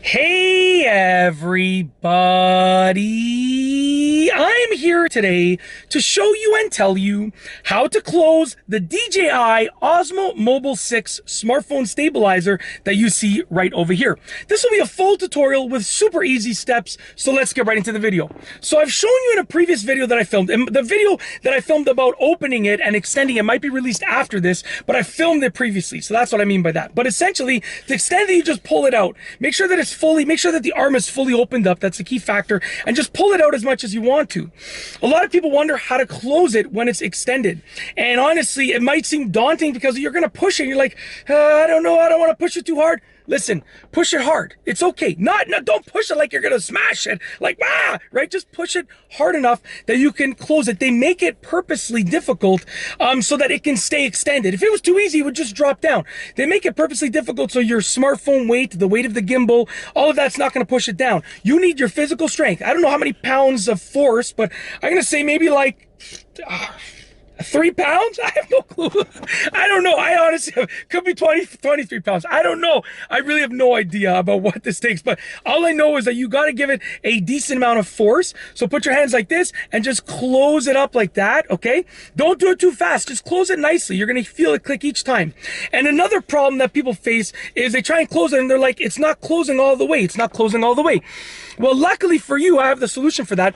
Hey everybody! I'm here today to show you and tell you how to close the DJI Osmo Mobile 6 smartphone stabilizer that you see right over here. This will be a full tutorial with super easy steps, so let's get right into the video. So I've shown you in a previous video that I filmed, and the video that I filmed about opening it and extending it might be released after this, but I filmed it previously, so that's what I mean by that. But essentially, to extend it, you just pull it out. Make sure that the arm is fully opened up. That's the key factor. And just pull it out as much as you want to. A lot of people wonder how to close it when it's extended. And honestly, it might seem daunting because you're going to push it. And you're like, I don't know. I don't want to push it too hard. Listen, push it hard. It's okay. Don't push it like you're going to smash it. Like, right? Just push it hard enough that you can close it. They make it purposely difficult so that it can stay extended. If it was too easy, it would just drop down. They make it purposely difficult so your smartphone weight, the weight of the gimbal, all of that's not going to push it down. You need your physical strength. I don't know how many pounds of force, but I'm going to say maybe like 3 pounds? I have no clue. I don't know. I honestly could be 23 pounds. I don't know. I really have no idea about what this takes, but all I know is that you got to give it a decent amount of force. So put your hands like this and just close it up like that, okay? Don't do it too fast. Just close it nicely. You're going to feel it click each time. And another problem that people face is they try and close it and they're like, it's not closing all the way. It's not closing all the way. Well, luckily for you, I have the solution for that.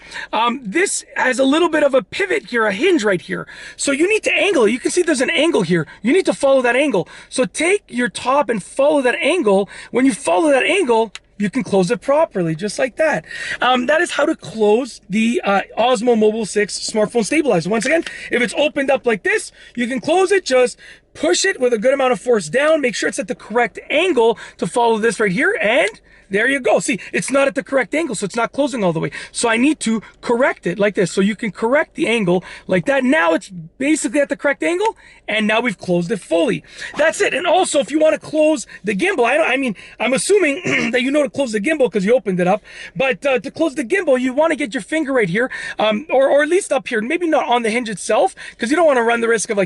This has a little bit of a pivot here, a hinge right here. So you need to angle it. You can see there's an angle here. You need to follow that angle. So take your top and follow that angle. When you follow that angle, you can close it properly, just like that. That is how to close the Osmo Mobile 6 smartphone stabilizer. Once again, if it's opened up like this, you can close it. Just push it with a good amount of force down. Make sure it's at the correct angle to follow this right here. And there you go. See, it's not at the correct angle, so it's not closing all the way. So I need to correct it like this. So you can correct the angle like that. Now it's basically at the correct angle, and now we've closed it fully. That's it. And also, if you want to close the gimbal, I'm assuming that you know to close the gimbal because you opened it up. But to close the gimbal, you want to get your finger right here, or at least up here. Maybe not on the hinge itself, because you don't want to run the risk of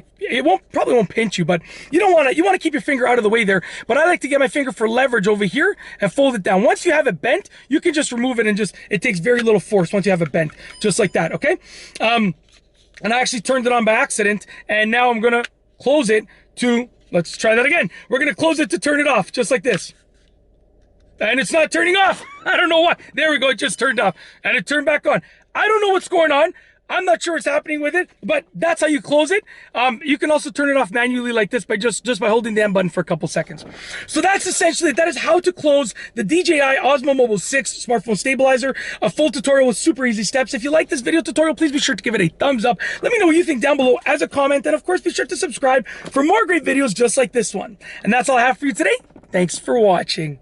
probably won't pinch you, but you want to keep your finger out of the way there. But I like to get my finger for leverage over here and fold it down. Once you have it bent, you can just remove it and it takes very little force once you have it bent, just like that, okay? And I actually turned it on by accident, and now I'm gonna close it let's try that again. We're gonna close it to turn it off, just like this. And it's not turning off. I don't know why. There we go, it just turned off, and it turned back on. I don't know what's going on. I'm not sure what's happening with it, but that's how you close it. You can also turn it off manually like this by just by holding the M button for a couple seconds. So that's essentially it. That is how to close the DJI Osmo Mobile 6 smartphone stabilizer. A full tutorial with super easy steps. If you like this video tutorial, please be sure to give it a thumbs up. Let me know what you think down below as a comment. And of course, be sure to subscribe for more great videos just like this one. And that's all I have for you today. Thanks for watching.